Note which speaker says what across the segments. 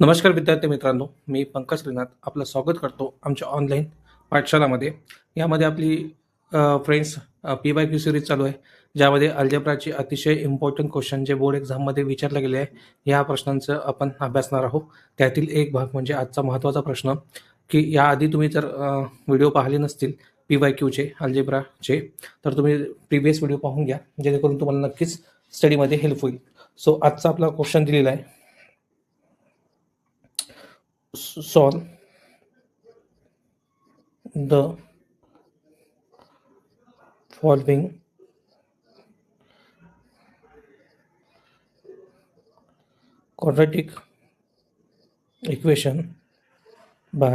Speaker 1: नमस्कार विद्यार्थी मित्रांनो, मी पंकज श्रीनाथ आपलं स्वागत करतो आमच्या ऑनलाईन पाठशालामध्ये. यामध्ये आपली फ्रेंड्स PYQ सिरीज चालू आहे, ज्यामध्ये अल्जेब्राचे अतिशय इम्पॉर्टंट क्वेश्चन जे बोर्ड एक्झाममध्ये विचारले गेले आहे, या प्रश्नांचं आपण अभ्यासणार आहोत. त्यातील एक भाग म्हणजे आजचा महत्त्वाचा प्रश्न, की याआधी तुम्ही जर व्हिडिओ पाहिले नसतील PYQचे अल्जेब्राचे, तर तुम्ही प्रिव्हियस व्हिडिओ पाहून घ्या, जेणेकरून तुम्हाला नक्कीच स्टडीमध्ये हेल्प होईल. सो आजचा आपला क्वेश्चन दिलेला आहे, solve the following quadratic equation by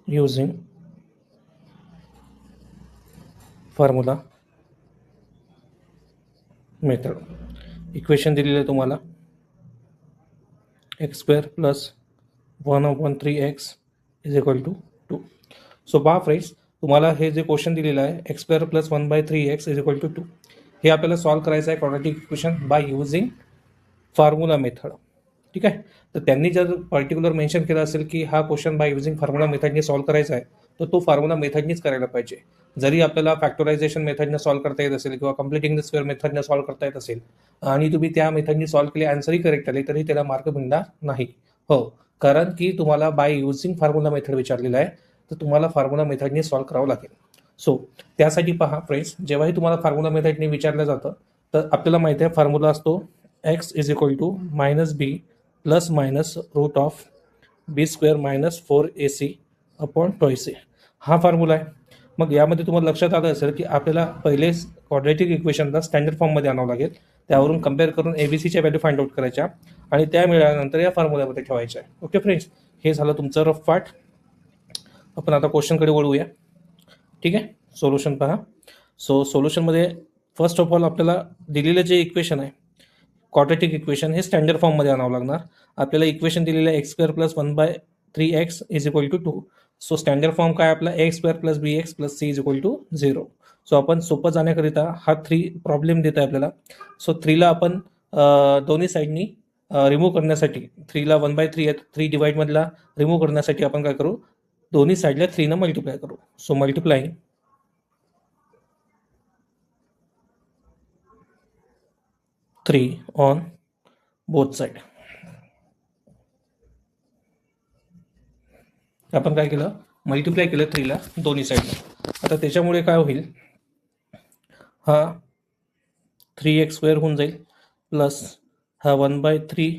Speaker 1: using formula method. Equation दिलेलं आहे तुम्हाला x² + 1/3x = 2. सो पहा फ्रेंड्स, तुम्हाला हे जे क्वेश्चन दिलेलं आहे x² + 1/3x = 2, हे आपल्याला सॉल्व्ह करायचं आहे quadratic equation by using formula method. ठीक आहे. तर त्यांनी जर पर्टिक्युलर मेन्शन केलं असेल की हा क्वेश्चन बाय युझिंग फॉर्म्युला मेथडने सॉल्व्ह करायचा आहे, तर तो फॉर्म्युला मेथडनीच करायला पाहिजे. जरी आपल्याला फॅक्टरायझेशन मेथडने सॉल्व्ह करता येत असेल किंवा कम्प्लिटिंग द स्क्वेअर मेथडने सॉल्व्ह करता येत असेल आणि तुम्ही त्या मेथडनी सॉल्व्ह केले, आन्सरही करेक्ट आले, तरी त्याला मार्क मिळणार नाही. हो, कारण की तुम्हाला बाय युझिंग फॉर्म्युला मेथड विचारलेला आहे, तर तुम्हाला फॉर्म्युला मेथडने सॉल्व्ह करावं लागेल. सो त्यासाठी पहा फ्रेंड्स, जेव्हाही तुम्हाला फॉर्म्युला मेथडने विचारलं जातं, तर आपल्याला माहिती आहे फॉर्म्युला असतो x = -b ± √b² - 4ac/2ac. हा फॉर्म्युला आहे. मग यामध्ये तुम्हाला लक्षात आलं असेल की आपल्याला पहिले क्वाड्रॅटिक इक्वेशनला स्टँडर्ड फॉर्ममध्ये आणावं लागेल, त्यावरून कम्पेअर करून ABCच्या व्हॅल्यू फाइंड आउट करायच्या आणि त्या मिळाल्यानंतर या फॉर्म्युल्यामध्ये ठेवायच्या. ओके फ्रेंड्स, हे झालं तुमचं रफ पार्ट. आपण आता क्वेश्चनकडे वळूया. ठीक आहे. सोल्युशन पहा. सो सोल्युशनमध्ये फर्स्ट ऑफ ऑल आपल्याला दिलेलं जे इक्वेशन आहे क्वाड्रॅटिक इक्वेशन, हे स्टँडर्ड फॉर्ममध्ये आणावं लागणार. आपल्याला इक्वेशन दिलेलं आहे x² + 1/3x = 2. So standard form काय आपला x² + bx + c = 0. सो आपण सोपं जाण्याकरिता हा 3 प्रॉब्लेम देत आहे आपल्याला. सो 3ला आपण दोन्ही साईडनी रिमूव्ह करण्यासाठी, 3ला 1/3 आहे, 3 डिवाइडमधला रिमूव्ह करण्यासाठी आपण काय करू, दोन्ही साईडला 3 मल्टिप्लाय करू. So multiplying 3 on both side. आपण काय केलं, मल्टिप्लाय केलं 3ला दोन्ही साईडला. आता त्याच्यामुळे काय होईल, हा 3x² होऊन जाईल प्लस हा 1/3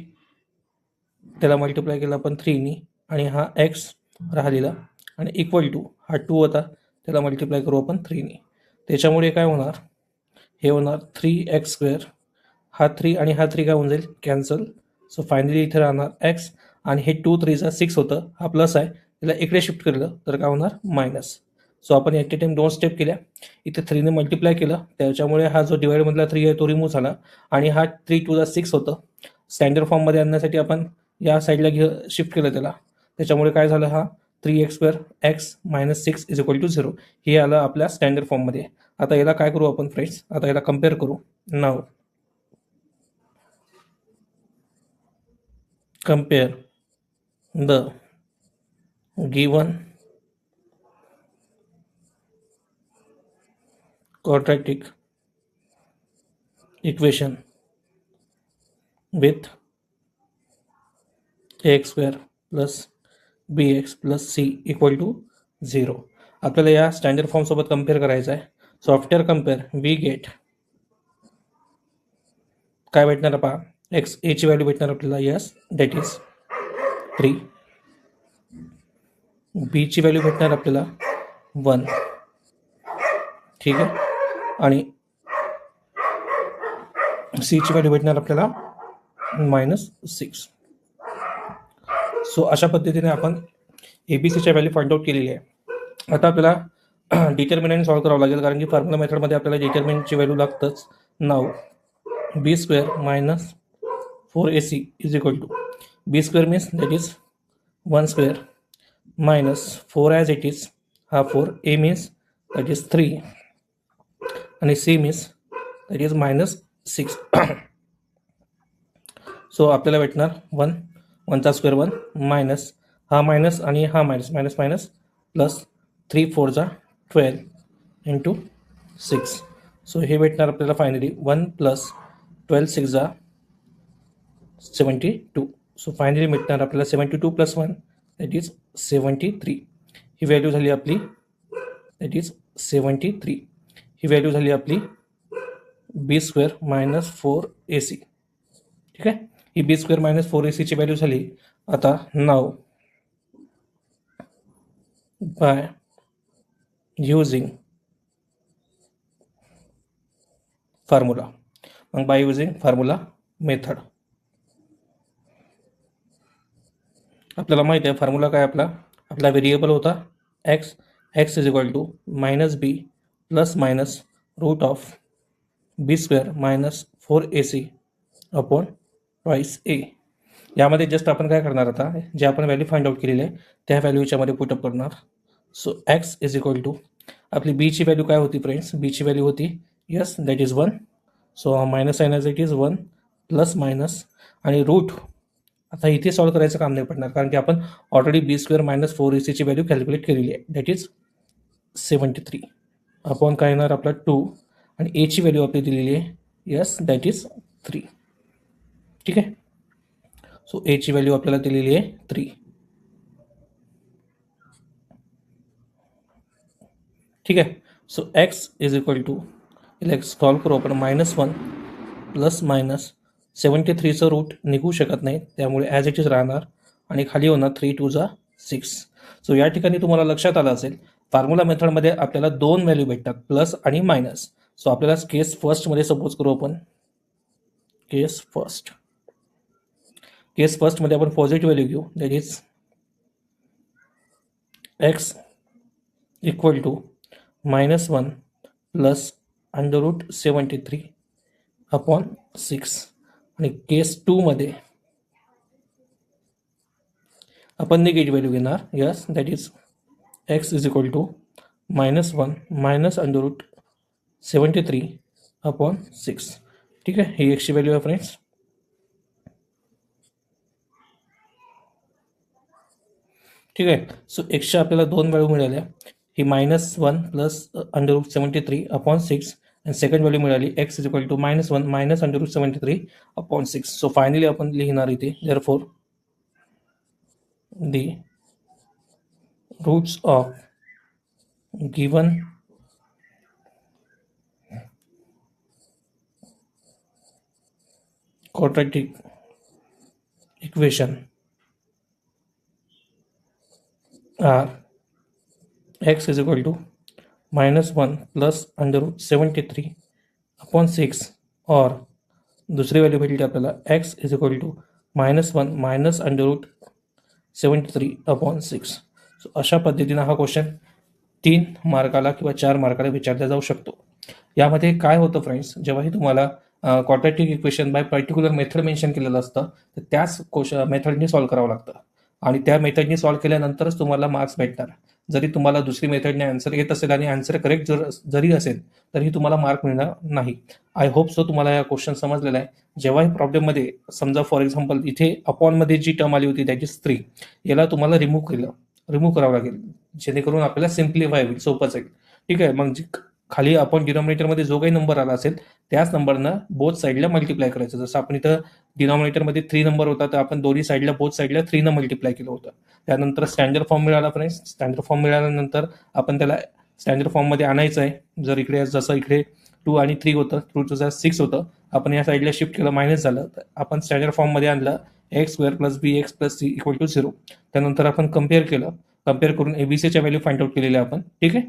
Speaker 1: त्याला मल्टिप्लाय केला आपण 3नी आणि हा x राहिलेला आणि इक्वल टू हा 2 होता, त्याला मल्टिप्लाय करू आपण 3नी. त्याच्यामुळे काय होणार, हे होणार 3x², हा 3 आणि हा 3 काय होऊन जाईल, कॅन्सल. सो फायनली इथे राहणार x आणि हे 2 3 6 होतं, हा प्लस आहे, त्याला इकडे शिफ्ट केलं तर काय होणार, मायनस. सो आपण ॲट ए टाइम 2 स्टेप केल्या. इथे 3ने मल्टिप्लाय केलं, त्याच्यामुळे हा जो डिवाइडमधला 3 आहे तो रिमूव्ह झाला आणि हा 3 2 6 होतं. स्टँडर्ड फॉर्ममध्ये आणण्यासाठी आपण या साईडला शिफ्ट केलं त्याला, त्याच्यामुळे काय झालं, हा 3x² x - 6 = 0 हे आलं आपल्या स्टँडर्ड फॉर्ममध्ये. आता याला काय करू आपण फ्रेंड्स, आता याला कम्पेअर करू. नाव compare the given quadratic equation with ax² + bx + c = 0. आपल्याला या स्टँडर्ड फॉर्म सोबत कम्पेअर करायचं आहे. So after compare we get, काय भेटणार पहा, एक्स एची व्हॅल्यू भेटणार आपल्याला, यस दॅट इज 3. बीची व्हॅल्यू भेटणार आपल्याला 1. ठीक आहे. आणि सीची व्हॅल्यू भेटणार आपल्याला -6. सो अशा पद्धतीने आपण ABCच्या व्हॅल्यू फाइंड आउट केलेली आहे. आता आपल्याला डिटर्मिनंट सॉल्व्ह करावं लागेल, कारण की फॉर्म्युला मेथडमध्ये आपल्याला डिटर्मिनंटची व्हॅल्यू लागतंच. नाव b² - 4ac = b² means that is 1² minus 4 as it is, हा 4, a means that is 3 आणि c means that is -6. So आपल्याला भेटणार 1, 1चा स्क्वेअर 1 मायनस हा मायनस आणि हा minus minus minus plus 3 4 12 into 6. So हे भेटणार आपल्याला फायनली 1 प्लस 12 6 72. सो फायनली भेटणार आपल्याला 72 plus 1 that is 73. He value झाली आपली दॅट इज 73. ही व्हॅल्यू झाली आपली बी स्क्वेअर मायनस 4ac. ठीक आहे, ही बी स्क्वेअर मायनस 4ac ची व्हॅल्यू झाली. आता नाव बाय युझिंग फॉर्म्युला, मग बाय युझिंग फॉर्म्युला मेथड आपल्याला माहिती आहे फॉर्म्युला काय आपला व्हेरिएबल होता x. X is equal to minus b plus minus root of b square minus 4ac upon twice a. यामध्ये जस्ट आपण काय करणार आता जे आपण व्हॅल्यू फाइंड आउट केलेली आहे त्या व्हॅल्यूच्या मध्ये पुटअप करणार. So x is equal to आपली बीची व्हॅल्यू काय होती फ्रेंड्स, बीची व्हॅल्यू होती yes that is 1. So minus sign it is 1 plus minus आणि रूट. आता इथे सॉल्व करायचं काम नाही पडणार कारण की आपण ऑलरेडी बी स्क्वेअर मायनस 4ac ची व्हॅल्यू कॅल्क्युलेट केलेली आहे दॅट इज 73 अपॉन काय येणार आपला 2 आणि एची व्हॅल्यू आपली दिलेली आहे यस दॅट इज 3. ठीक आहे, सो एची व्हॅल्यू आपल्याला दिलेली आहे 3. ठीक आहे, so x is equal to याला सॉल्व करू आपण -1 प्लस मायनस 73चं रूट निघू शकत नाही त्यामुळे ॲज इट इज राहणार आणि खाली होणार 3 2 6. सो या ठिकाणी तुम्हाला लक्षात आलं असेल फॉर्म्युला मेथडमध्ये आपल्याला 2 व्हॅल्यू भेटतात प्लस आणि मायनस. सो आपल्याला केस फर्स्टमध्ये सपोज करू आपण केस फर्स्टमध्ये आपण पॉझिटिव्ह व्हॅल्यू घेऊ that is x equal to -1 plus √73 upon 6 आणि केस 2 मध्ये आपण निगेटिव्ह व्हॅल्यू घेणार yes that is x is equal to -1 minus √73 upon 6. ठीक आहे, ही एक्सची व्हॅल्यू आहे फ्रेंड्स. ठीक आहे, सो एक्सच्या आपल्याला 2 व्हॅल्यू मिळाल्या. ही -1 प्लस √73 अपॉन 6 आणि सेकंड व्हॅल्यू मिळाली x is equal to -1 minus √73 upon 6. So finally आपण लिहिणार इथे therefore the roots of given quadratic equation are x is equal to -1 plus √73 upon 6 और दुसरी व्हॅल्यू भेटली आपल्याला x is equal to -1 minus √73 upon 6. So अशा पद्धतीने हा क्वेश्चन 3 मार्काला किंवा 4 मार्काला विचारला जाऊ शकतो. यामध्ये काय होतं फ्रेंड्स, जेव्हाही तुम्हाला quadratic equation by particular method mention केलेलं असतं तर त्याच मेथडनी सॉल्व्ह करावं लागतं आणि त्या मेथडनी सॉल्व्ह केल्यानंतरच तुम्हाला मार्क्स भेटणार. जरी तुम्हाला दुसरी मेथडने आन्सर येत असेल आणि आन्सर करेक्ट जरी असेल तरी तुम्हाला मार्क मिळणार नाही. आय होप सो तुम्हाला या क्वेश्चन समजलेला आहे. जेव्हाही प्रॉब्लेममध्ये समजा फॉर एक्झाम्पल इथे अपॉनमध्ये जी टर्म आली होती दॅट इज 3, याला तुम्हाला रिमूव्ह करावं लागेल जेणेकरून आपल्याला सिम्प्लिफाय होईल, सोपं जाईल. ठीक आहे, मग खाली आपण डिनॉमिनेटरमध्ये जो काही नंबर आला असेल त्याच नंबरनं बोथ साईडला मल्टिप्लाय करायचं. जसं आपण इथं डिनॉमिनेटरमध्ये 3 नंबर होता तर आपण दोन्ही साईडला बोथ साईडला 3 न मल्टिप्लाय केलं होतं. त्यानंतर स्टँडर्ड फॉर्म मिळाला फ्रेंड्स. स्टँडर्ड फॉर्म मिळाल्यानंतर आपण त्याला स्टँडर्ड फॉर्ममध्ये आणायचं आहे. जर इकडे जसं इकडे 2 आणि 3 होतं, 2 2 6 होतं, आपण या साईडला शिफ्ट केलं मायनस झालं तर आपण स्टँडर्ड फॉर्ममध्ये आणलं x square plus b x plus c equal to 0. त्यानंतर आपण कम्पेअर केलं, कम्पेअर करून एबीसीच्या व्हॅल्यू फाइंड आउट केलेल्या आपण. ठीक आहे,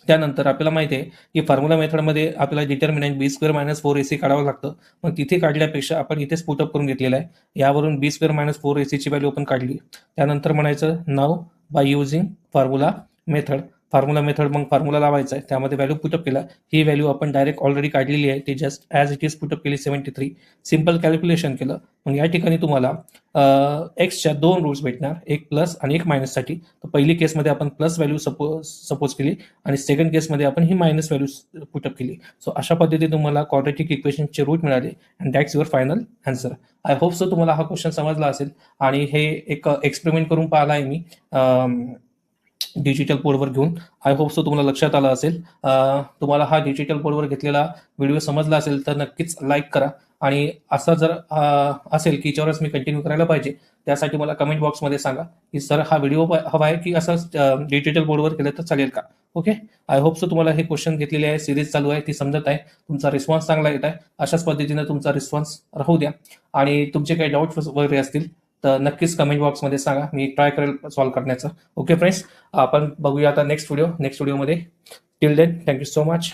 Speaker 1: त्यानंतर आपल्याला माहिती आहे की फॉर्म्युला मेथडमध्ये आपल्याला डिटर्मिनंट बी स्क्वेअर मायनस 4ac काढावं लागतं. मग तिथे काढल्यापेक्षा आपण इथेच पुटअप करून घेतलेलं आहे. यावरून बी स्क्वेअर मायनस 4ac ची व्हॅल्यू आपण काढली. त्यानंतर म्हणायचं नाव by using formula method. Formula method मग फॉर्म्युला लावायचा आहे, त्यामध्ये व्हॅल्यू पुटअप केला, ही व्हॅल्यू आपण डायरेक्ट ऑलरेडी काढलेली आहे, ती just as it is put up केली 73. सिम्पल कॅल्क्युलेशन केलं, मग या ठिकाणी तुम्हाला एक्सच्या 2 रूट्स भेटणार, एक प्लस आणि एक मायनससाठी. तर पहिली केसमध्ये आपण प्लस व्हॅल्यू सपोज केली आणि सेकंड केसमध्ये आपण ही मायनस व्हॅल्यू पुटअप केली. सो अशा पद्धतीने तुम्हाला क्वाड्रॅटिक इक्वेशनचे रूट मिळाले and that's your final answer. I hope so तुम्हाला हा क्वेश्चन समजला असेल आणि हे एक एक्सपेरिमेंट करून पाहिला आहे मी डिजिटल बोर्डवर घेऊन. आय होप सो तुम्हाला लक्षात आलं असेल. तुम्हाला हा डिजिटल बोर्डवर घेतलेला व्हिडिओ समजला असेल तर नक्कीच लाईक करा आणि असा जर असेल की याच्यावरच मी कंटिन्यू करायला पाहिजे, त्यासाठी मला कमेंट बॉक्समध्ये सांगा की सर हा व्हिडिओ हवा आहे की असं डिजिटल बोर्डवर केलं तर चालेल का. ओके, आय होप सो तुम्हाला हे क्वेश्चन घेतलेले आहे, सिरीज चालू आहे ती समजत आहे, तुमचा रिस्पॉन्स चांगला येत आहे. अशाच पद्धतीने तुमचा रिस्पॉन्स राहू द्या आणि तुमचे काही डाऊट्स वगैरे असतील तर नक्कीच कमेंट बॉक्समध्ये सांगा, मी ट्राय करेल सॉल्व्ह करण्याचं. ओके फ्रेंड्स, आपण बघूया आता नेक्स्ट व्हिडिओमध्ये. Till then thank you so much.